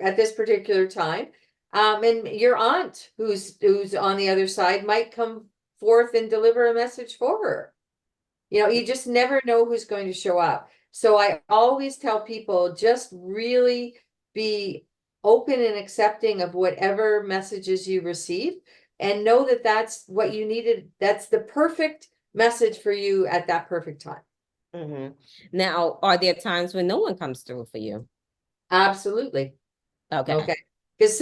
at this particular time, and your aunt who's on the other side might come forth and deliver a message for her. You just never know who's going to show up. So I always tell people, just really be open and accepting of whatever messages you receive, and know that that's what you needed. That's the perfect message for you at that perfect time. mhm. Now, are there times when no one comes through for you? Absolutely. Okay. Okay. Because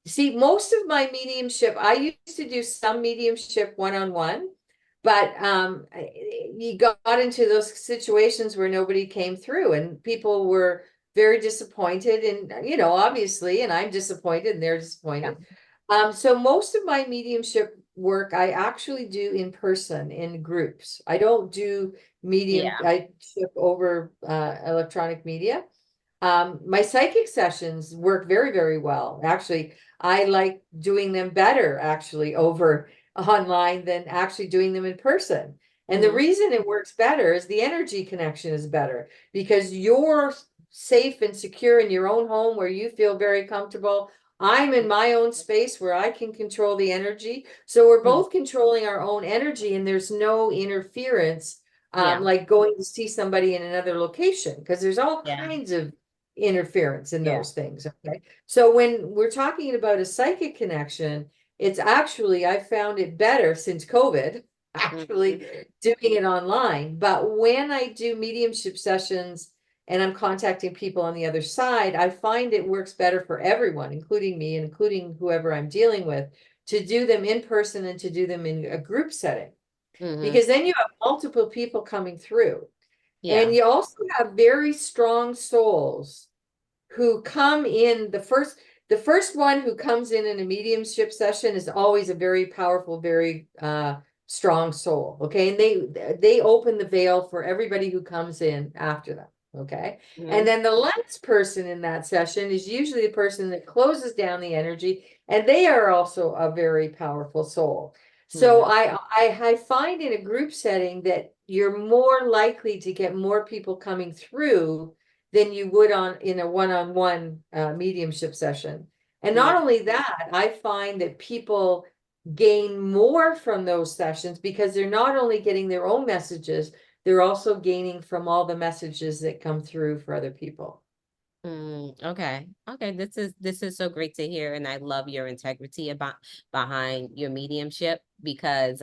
see, most of my mediumship, I used to do some mediumship one-on-one, but you got into those situations where nobody came through, and people were very disappointed, and obviously, and I'm disappointed and they're Yeah. disappointed. So most of my mediumship work I actually do in person, in groups. I don't do Yeah. I ship over electronic media. My psychic sessions work very, very well. Actually, I like doing them better, actually, over online than actually doing them in person. And the Mhm. reason it works better is the energy connection is better because you're safe and secure in your own home where you feel very comfortable. I'm in my own space where I can control the energy. So we're Mhm. both controlling our own energy and there's no interference, Yeah. like going to see somebody in another location, because there's all Yeah. kinds of interference in Yeah. those things. Okay. So when we're talking about a psychic connection, it's actually, I found it better since COVID, Mhm. actually doing it online. But when I do mediumship sessions and I'm contacting people on the other side, I find it works better for everyone, including me and including whoever I'm dealing with, to do them in person and to do them in a group setting. Mhm. Because then you have multiple people coming through. And Yeah. you also have very strong souls who come in the first one who comes in a mediumship session is always a very powerful, very strong soul. Okay. And they open the veil for everybody who comes in after them. Okay. And Mhm. then the last person in that session is usually the person that closes down the energy, and they are also a very powerful soul. So Mhm. I find in a group setting that you're more likely to get more people coming through than you would in a one-on-one mediumship session. And not Mhm. only that, I find that people gain more from those sessions because they're not only getting their own messages, they're also gaining from all the messages that come through for other people. Okay. Okay. This is so great to hear, and I love your integrity about behind your mediumship because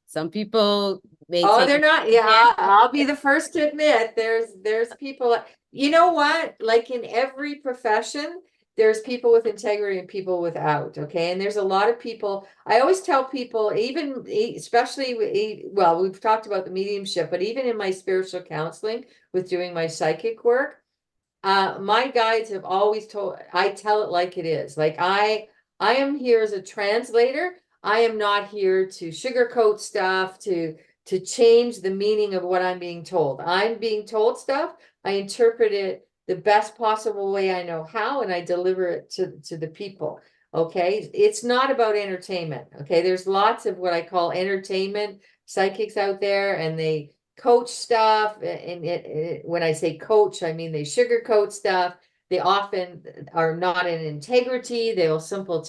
some people may Oh, take they're it not. for Yeah, granted. I'll be the first to admit there's people, you know what? Like in every profession, there's people with integrity and people without, okay? And there's a lot of people. I always tell people, even especially well, we've talked about the mediumship, but even in my spiritual counseling with doing my psychic work, my guides have always I tell it like it is. Like I am here as a translator. I am not here to sugarcoat stuff, to change the meaning of what I'm being told. I'm being told stuff. I interpret it the best possible way I know how, and I deliver it to the people. Okay. It's not about entertainment. Okay. There's lots of what I call entertainment psychics out there, and they coach stuff. And when I say coach, I mean they sugarcoat stuff. They often are not in integrity. They'll simply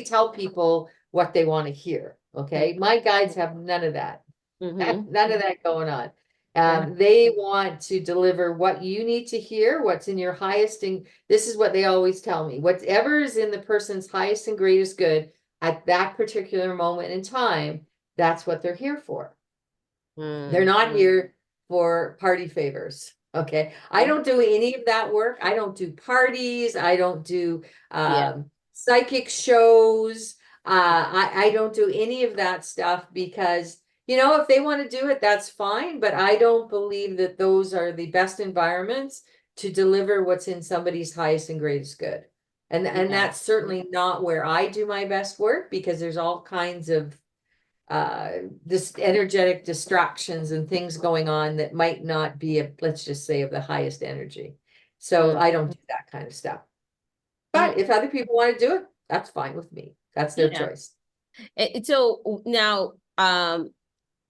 tell people what they want to hear. Okay. My guides have none of that. Mm-hmm. None of that going on. Yeah. They want to deliver what you need to hear, what's in your highest, and this is what they always tell me. Whatever is in the person's highest and greatest good at that particular moment in time, that's what they're here for. They're not here for party favors. Okay. I Mm-hmm. don't do any of that work. I don't do parties. I don't do Yeah. psychic shows. I don't do any of that stuff because, if they want to do it, that's fine. But I don't believe that those are the best environments to deliver what's in somebody's highest and greatest good. And Yeah. that's certainly not where I do my best work, because there's all kinds of uh this energetic distractions and things going on that might not be, let's just say, of the highest energy. So Mm. I don't do that kind of stuff. Mm. But if other people want to do it, that's fine with me. That's their Yeah. choice. So now,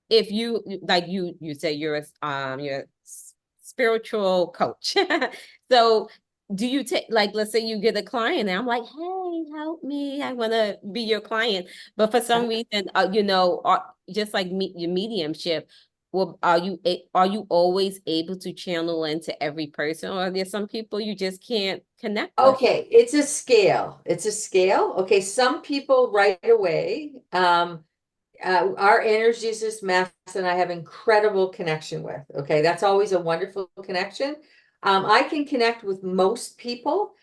if you like you say you're a spiritual coach. So do you take, like, let's say you get a client and I'm like, hey, help me, I want to be your client, but for some reason, just like your mediumship, well, are you always able to channel into every person, or are there some people you just can't connect with? Okay, it's a scale. It's a scale. Okay, some people right away, our energy is just mass, and I have incredible connection with. Okay, that's always a wonderful connection. I can connect with most people.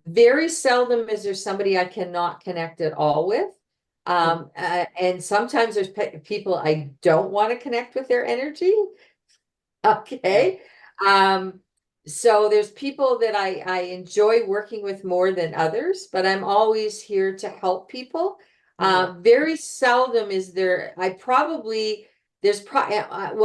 Very seldom is there somebody I cannot connect at all with. And sometimes there's people I don't want to connect with their energy. Yeah. Okay. Um, so there's people that I enjoy working with more than others, but I'm always here to help people. Mhm. Very seldom is there, well,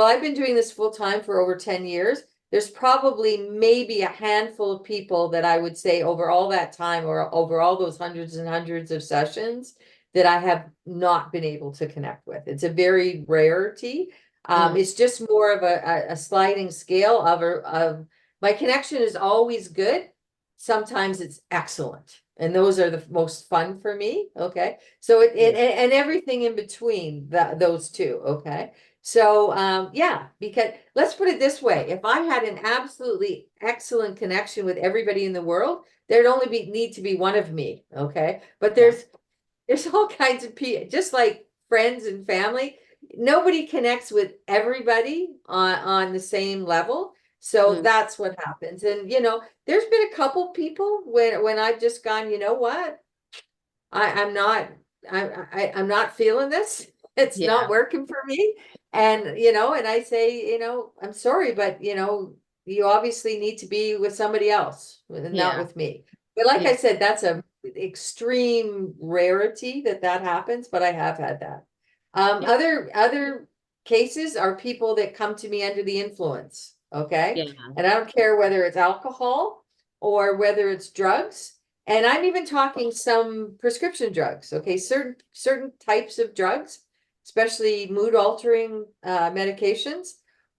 I've been doing this full time for over 10 years. There's probably maybe a handful of people that I would say over all that time, or over all those hundreds and hundreds of sessions, that I have not been able to connect with. It's a very rarity. Mm, It's just more of a sliding scale of my connection is always good. Sometimes it's excellent. And those are the most fun for me. Okay. So yeah. and everything in between those two. Okay. So yeah, because let's put it this way. If I had an absolutely excellent connection with everybody in the world, there'd only need to be one of me. Okay. But Yeah. there's all kinds of people, just like friends and family. Nobody connects with everybody on the same level. So Mm, that's what happens. And there's been a couple people when I've just gone, you know what? I'm not I'm not feeling this. It's not yeah. working for me. And and I say, I'm sorry, but you obviously need to be with somebody else and not Yeah. with me. But like I Yeah. said, that's a extreme rarity that happens, but I have had that. Yeah. Other cases are people that come to me under the influence, okay? Yeah. And I don't care whether it's alcohol or whether it's drugs. And I'm even talking some prescription drugs, okay? Certain types of drugs, especially mood altering medications,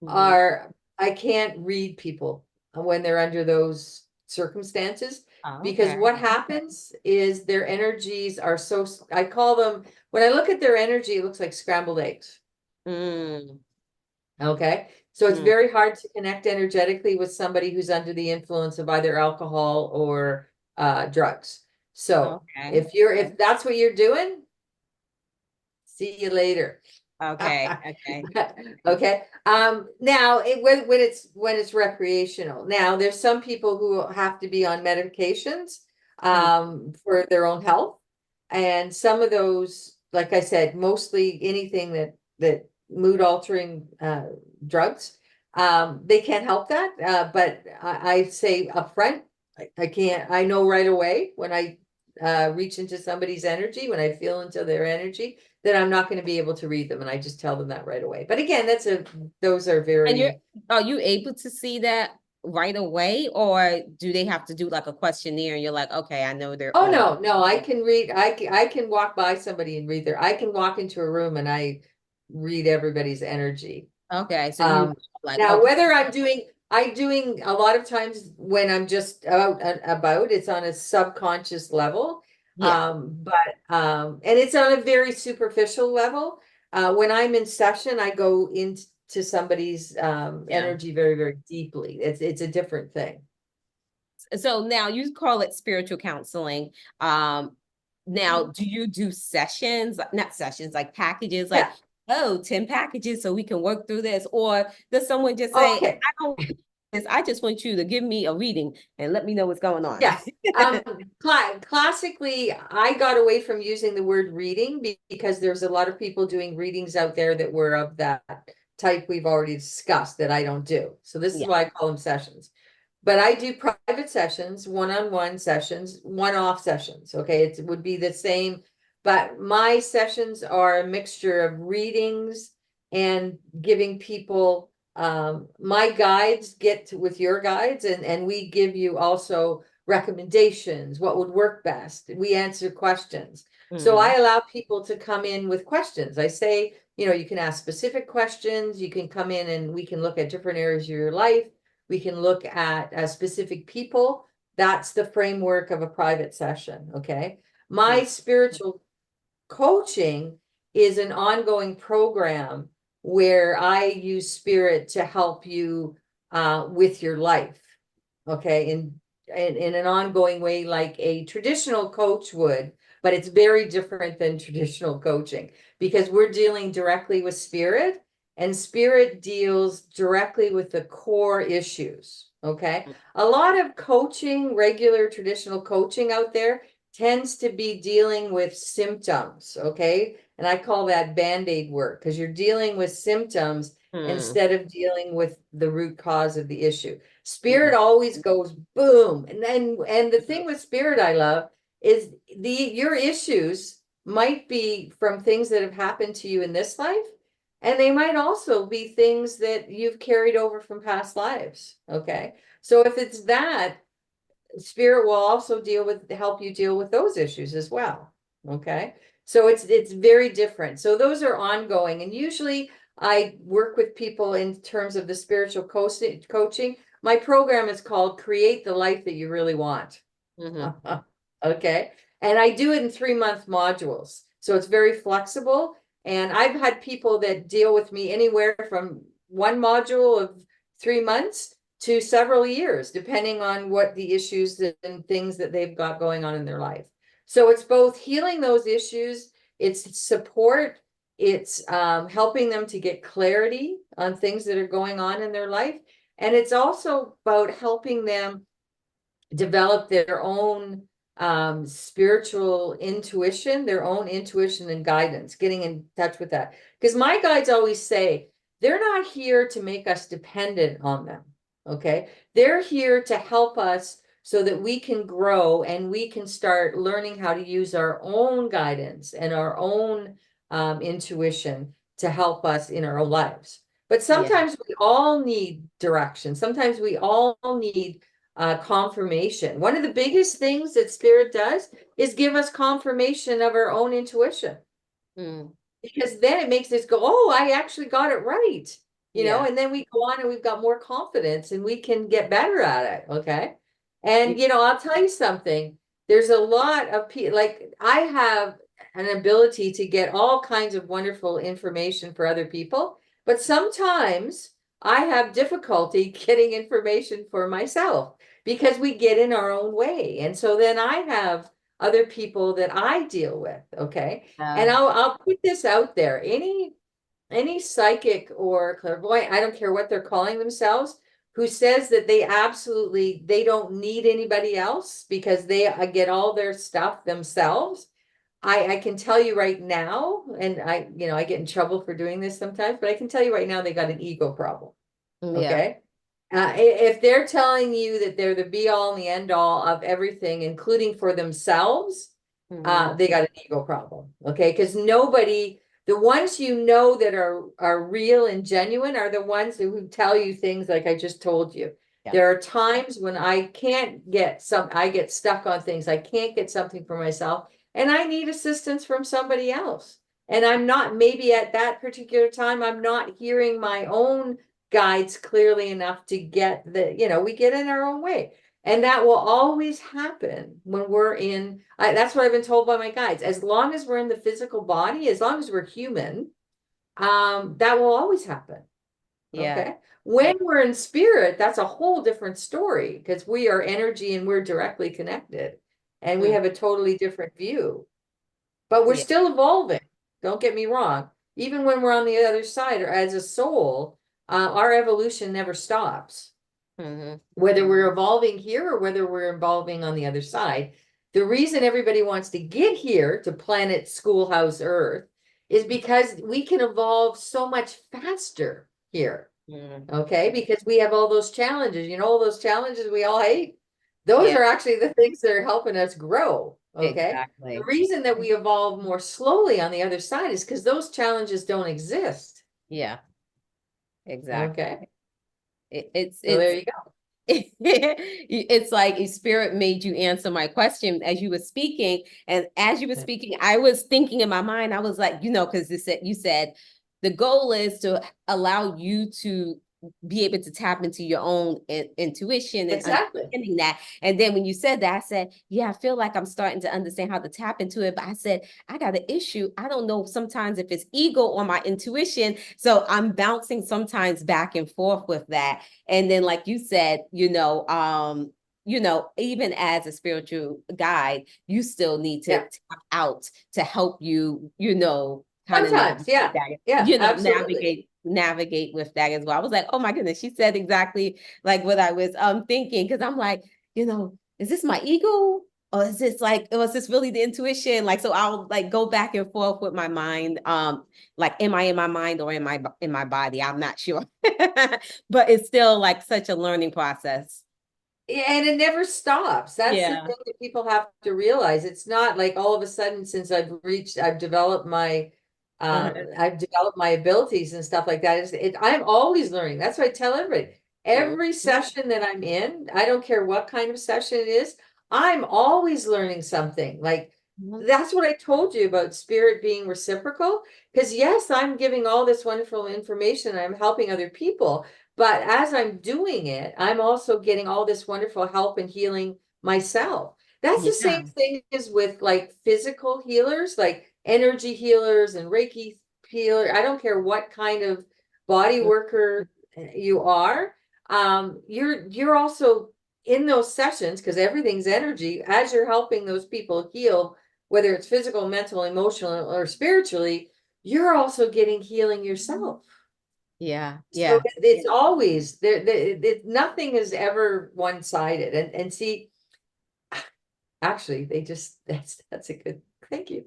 Mhm. are I can't read people when they're under those circumstances Oh, because okay. what happens is their energies are so, I call them, when I look at their energy, it looks like scrambled eggs. Mm, Okay. So it's mm, very hard to connect energetically with somebody who's under the influence of either alcohol or drugs. So okay. if that's what you're doing, see you later. Okay. Okay. Okay. Now when it's recreational. Now there's some people who have to be on medications Mm, for their own health. And some of those, like I said, mostly anything that mood altering drugs, they can't help that. But I say upfront, I can't, I know right away when I reach into somebody's energy, when I feel into their energy, that I'm not going to be able to read them. And I just tell them that right away. But again, those are And very, are you able to see that right away, or do they have to do like a questionnaire and you're like, okay, I know they're oh on. no, I can read, I can walk by somebody and read I can walk into a room and I read everybody's energy. Okay, so you Um, like, Now okay. whether I'm doing a lot of times when I'm just out and about, it's on a subconscious level. Yeah. And it's on a very superficial level. When I'm in session, I go into somebody's Yeah. energy very, very deeply. It's a different thing. So now you call it spiritual counseling. Now do you do sessions, not sessions, like packages, like, Yeah. oh, 10 packages so we can work through this? Or does someone just say, Okay. I don't want this, I just want you to give me a reading and let me know what's going on? Yes. Classically, I got away from using the word reading because there's a lot of people doing readings out there that were of that type we've already discussed that I don't do. So this is Yeah. why I call them sessions. But I do private sessions, one-on-one sessions, one-off sessions. Okay, it would be the same, but my sessions are a mixture of readings and giving people my guides with your guides, and we give you also recommendations, what would work best. We answer questions. So I Mhm. allow people to come in with questions. I say, you can ask specific questions. You can come in and we can look at different areas of your life. We can look at specific people. That's the framework of a private session. Okay. My Mm. spiritual coaching is an ongoing program where I use spirit to help you with your life. Okay. In an ongoing way, like a traditional coach would, but it's very different than traditional coaching because we're dealing directly with spirit, and spirit deals directly with the core issues. Okay. A lot of coaching, regular traditional coaching out there tends to be dealing with symptoms. Okay. And I call that band-aid work because you're dealing with symptoms Mm. instead of dealing with the root cause of the issue. Spirit Yeah. always goes boom. And the thing with spirit I love is your issues might be from things that have happened to you in this life, and they might also be things that you've carried over from past lives. Okay. So if it's that, spirit will also help you deal with those issues as well. Okay. So it's very different. So those are ongoing. And usually I work with people in terms of the spiritual coaching. My program is called Create the Life That You Really Want. Mm-hmm. Okay. And I do it in 3-month modules. So it's very flexible. And I've had people that deal with me anywhere from one module of 3 months to several years, depending on what the issues and things that they've got going on in their life. So it's both healing those issues, it's support, it's helping them to get clarity on things that are going on in their life. And it's also about helping them develop their own spiritual intuition, their own intuition and guidance, getting in touch with that. Because my guides always say, they're not here to make us dependent on them. Okay. They're here to help us so that we can grow and we can start learning how to use our own guidance and our own intuition to help us in our lives. But Yeah. sometimes we all need direction. Sometimes we all need confirmation. One of the biggest things that spirit does is give us confirmation of our own intuition. Mm. Because then it makes us go, oh, I actually got it right. Yeah. And then we go on and we've got more confidence and we can get better at it. Okay. And, I'll tell you something. There's a lot of people, like I have an ability to get all kinds of wonderful information for other people, but sometimes I have difficulty getting information for myself because we get in our own way. And so then I have other people that I deal with. Okay. And I'll put this out there. Any psychic or clairvoyant, I don't care what they're calling themselves, who says that they don't need anybody else because they get all their stuff themselves. I can tell you right now, and I get in trouble for doing this sometimes, but I can tell you right now they got an ego problem. Yeah. Okay. If they're telling you that they're the be all and the end all of everything, including for themselves, Mm-hmm. they got an ego problem. Okay. Because the ones that are real and genuine are the ones who tell you things like I just told you. Yeah. There are times when I get stuck on things. I can't get something for myself and I need assistance from somebody else. And I'm not, maybe at that particular time, I'm not hearing my own guides clearly enough to get we get in our own way. And that will always happen when that's what I've been told by my guides. As long as we're in the physical body, as long as we're human, that will always happen. Yeah. Okay. When we're in spirit, that's a whole different story because we are energy and we're directly connected and we Mm. have a totally different view. But we're Yeah. still evolving. Don't get me wrong. Even when we're on the other side or as a soul, our evolution never stops. Mm-hmm. Whether we're evolving here or whether we're evolving on the other side. The reason everybody wants to get here to planet schoolhouse Earth is because we can evolve so much faster here. Mm. Okay, because we have all those challenges, all those challenges we all hate. Those Yeah. are actually the things that are helping us grow. Okay. The Exactly. reason that we evolve more slowly on the other side is because those challenges don't exist. Yeah. Exactly. Okay. It's So there it's you go. it's like a spirit made you answer my question as you were speaking. And as you were speaking, I was thinking in my mind, I was like, because you said the goal is to allow you to be able to tap into your own intuition and Exactly. understanding that. And then when you said that, I said, yeah, I feel like I'm starting to understand how to tap into it. But I said, I got an issue. I don't know sometimes if it's ego or my intuition. So I'm bouncing sometimes back and forth with that. And then, like you said, even as a spiritual guide, you still need to Yeah. tap out to help you, kind of Sometimes. Yeah. Yeah, absolutely. navigate with that as well. I was like, oh my goodness, she said exactly like what I was thinking. Cause I'm like, is this my ego? Or is this was this really the intuition? Like, so I'll like go back and forth with my mind. Like, am I in my mind or am I in my body? I'm not sure. But it's still like such a learning process. And it never stops. That's the Yeah. thing that people have to realize. It's not like all of a sudden since Uh-huh. I've developed my abilities and stuff like that. I'm always learning. That's what I tell everybody. Mhm. Every session that I'm in, I don't care what kind of session it is, I'm always learning something. Like that's what I told you about spirit being reciprocal. Because yes, I'm giving all this wonderful information, I'm helping other people, but as I'm doing it, I'm also getting all this wonderful help and healing myself. That's the Yeah. same thing as with like physical healers, like energy healers and Reiki healer. I don't care what kind of body worker you are. You're also in those sessions, because everything's energy, as you're helping those people heal, whether it's physical, mental, emotional, or spiritually, you're also getting healing yourself. Yeah. So Yeah. it's always there. Nothing is ever one-sided. And see, actually, they just that's a good thank you.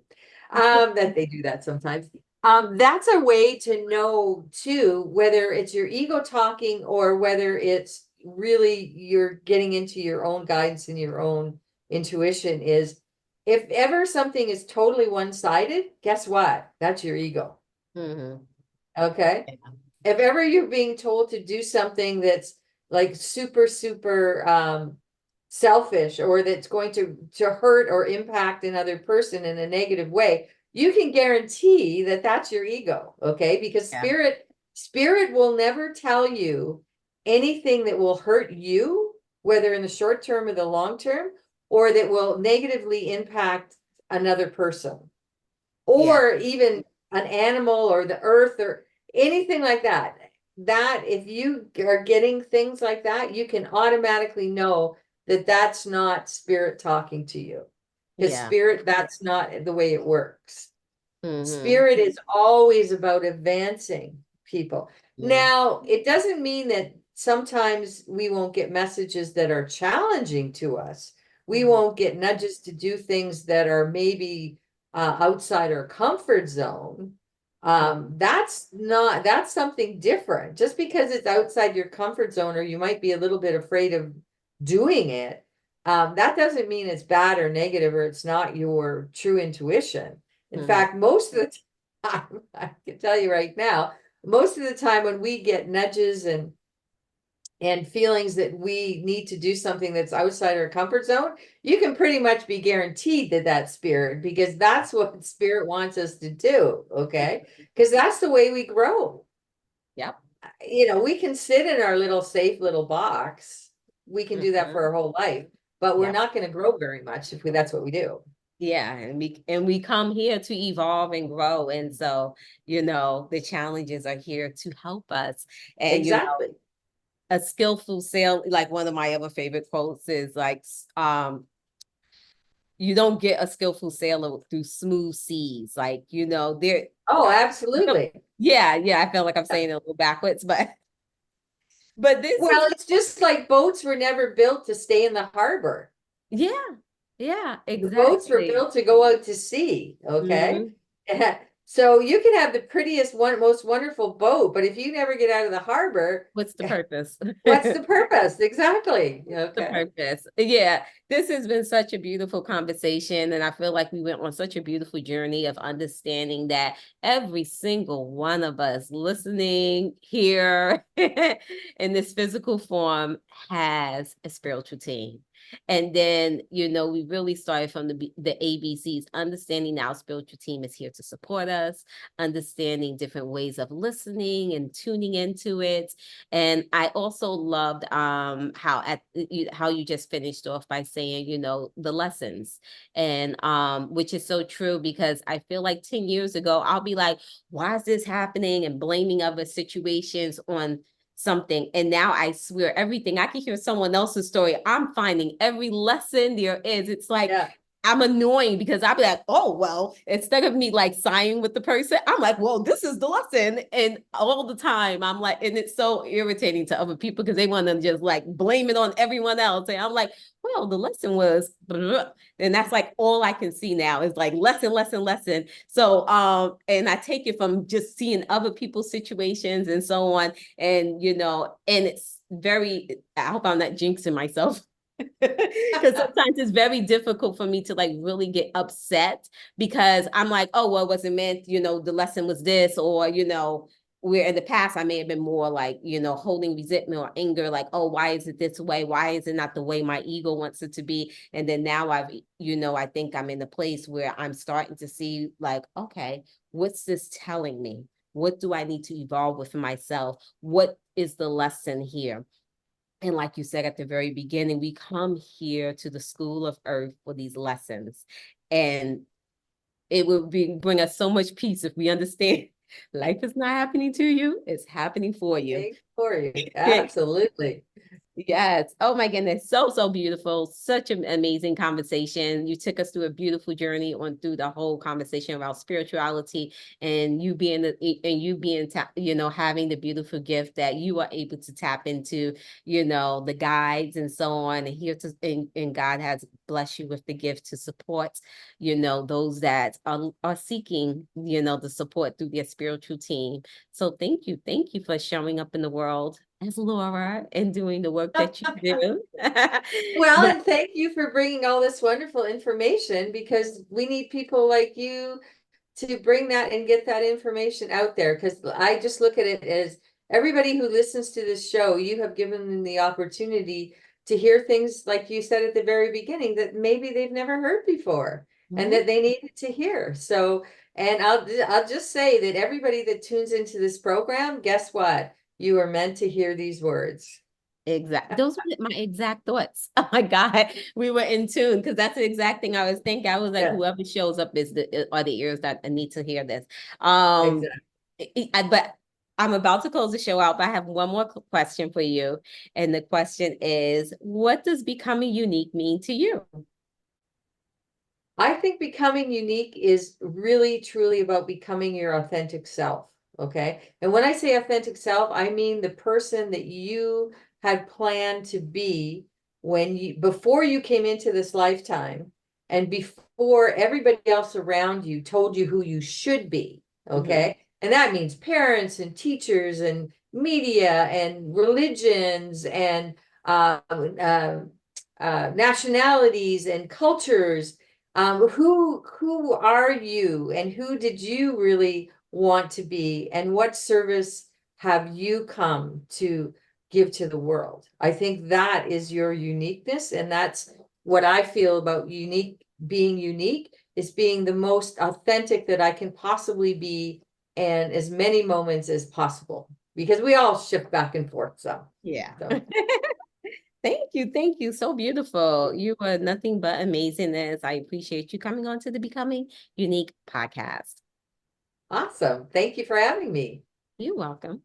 That they do that sometimes. That's a way to know too whether it's your ego talking or whether it's really you're getting into your own guidance and your own intuition. Is if ever something is totally one-sided, guess what? That's your ego. Mhm. Okay. Yeah. If ever you're being told to do something that's like super, super selfish, or that's going to hurt or impact another person in a negative way, you can guarantee that that's your ego. Okay. Because Yeah. spirit will never tell you anything that will hurt you, whether in the short term or the long term, or that will negatively impact another person, Yeah. or even an animal or the earth or anything like that. That if you are getting things like that, you can automatically know that that's not spirit talking to you. Because Yeah. spirit, that's not the way it works. Mhm. Spirit is always about advancing people. Mhm. Now, it doesn't mean that sometimes we won't get messages that are challenging to us. We Mhm. won't get nudges to do things that are maybe outside our comfort zone. That's something different. Just because it's outside your comfort zone, or you might be a little bit afraid of doing it, that doesn't mean it's bad or negative, or it's not your true intuition. In Mhm. fact, most of the time, I can tell you right now, most of the time when we get nudges and feelings that we need to do something that's outside our comfort zone, you can pretty much be guaranteed that that's spirit, because that's what spirit wants us to do. Okay. Because that's the way we grow. Yep. We can sit in our little safe little box. We can do that for Mhm. our whole life, but we're Yep. not going to grow very much if that's what we do. Yeah, and we come here to evolve and grow, and so the challenges are here to help us. And Exactly. a skillful sail, like one of my other favorite quotes is like, you don't get a skillful sailor through smooth seas. Like, there. Oh, No, absolutely. yeah, yeah. I feel like I'm saying it a little backwards, but this Well, is, it's just like boats were never built to stay in the harbor. yeah, yeah, The boats were exactly. built to go out to sea. Okay. Hmm. So you can have the prettiest one, most wonderful boat, but if you never get out of the harbor, What's the purpose? what's the purpose? Exactly. The Okay. purpose. Yeah, this has been such a beautiful conversation, and I feel like we went on such a beautiful journey of understanding that every single one of us listening here in this physical form has a spiritual team. And then, we really started from the ABCs, understanding now spiritual team is here to support us, understanding different ways of listening and tuning into it. And I also loved how you just finished off by saying, the lessons. And which is so true, because I feel like 10 years ago, I'll be like, why is this happening? And blaming other situations on something. And now I swear everything, I can hear someone else's story. I'm finding every lesson there is. It's like, Yeah. I'm annoying because I'll be like, oh, well, instead of me like signing with the person, I'm like, well, this is the lesson. And all the time, I'm like, and it's so irritating to other people because they want to just like blame it on everyone else. And I'm like, well, the lesson was, blah, blah, blah. And that's like all I can see now is like lesson, lesson, lesson. So, and I take it from just seeing other people's situations and so on. And, and it's very, I hope I'm not jinxing myself. Because sometimes it's very difficult for me to like really get upset because I'm like, oh, well, it wasn't meant, the lesson was this, or, where in the past I may have been more like, holding resentment or anger, like, oh, why is it this way? Why is it not the way my ego wants it to be? And then now I think I'm in a place where I'm starting to see like, okay, what's this telling me? What do I need to evolve with myself? What is the lesson here? And like you said at the very beginning, we come here to the school of earth for these lessons. And it would bring us so much peace if we understand life is not happening to you, it's happening for you. Thanks for you. Absolutely. Yes. Oh my goodness. So, so beautiful. Such an amazing conversation. You took us through a beautiful journey through the whole conversation about spirituality and having the beautiful gift that you are able to tap into, the guides and so on. And God has blessed you with the gift to support, those that are seeking, the support through their spiritual team. So thank you. Thank you for showing up in the world as Laura and doing the work that you do. Well, But and thank you for bringing all this wonderful information, because we need people like you to bring that and get that information out there. Because I just look at it as everybody who listens to this show, you have given them the opportunity to hear things like you said at the very beginning that maybe they've never heard before and that they needed to hear. So, and I'll just say that everybody that tunes into this program, guess what? You are meant to hear these words. exact, those were my exact thoughts. Oh my God, we were in tune because that's the exact thing I was thinking. I was like, Yeah, whoever shows up are the ears that need to hear this. Um, exactly. but I'm about to close the show out, but I have one more question for you. And the question is, what does becoming unique mean to you? I think becoming unique is really truly about becoming your authentic self. Okay. And when I say authentic self, I mean the person that you had planned to be before you came into this lifetime and before everybody else around you told you who you should be. Mhm. Okay. And that means parents and teachers and media and religions and nationalities and cultures. Who are you, and who did you really want to be, and what service have you come to give to the world? I think that is your uniqueness, and that's what I feel about being unique is being the most authentic that I can possibly be, and as many moments as possible, because we all shift back and forth some. Yeah. So Thank you. Thank you. So beautiful. You are nothing but amazingness. I appreciate you coming on to the Becoming Unique podcast. awesome. Thank you for having me. You're welcome.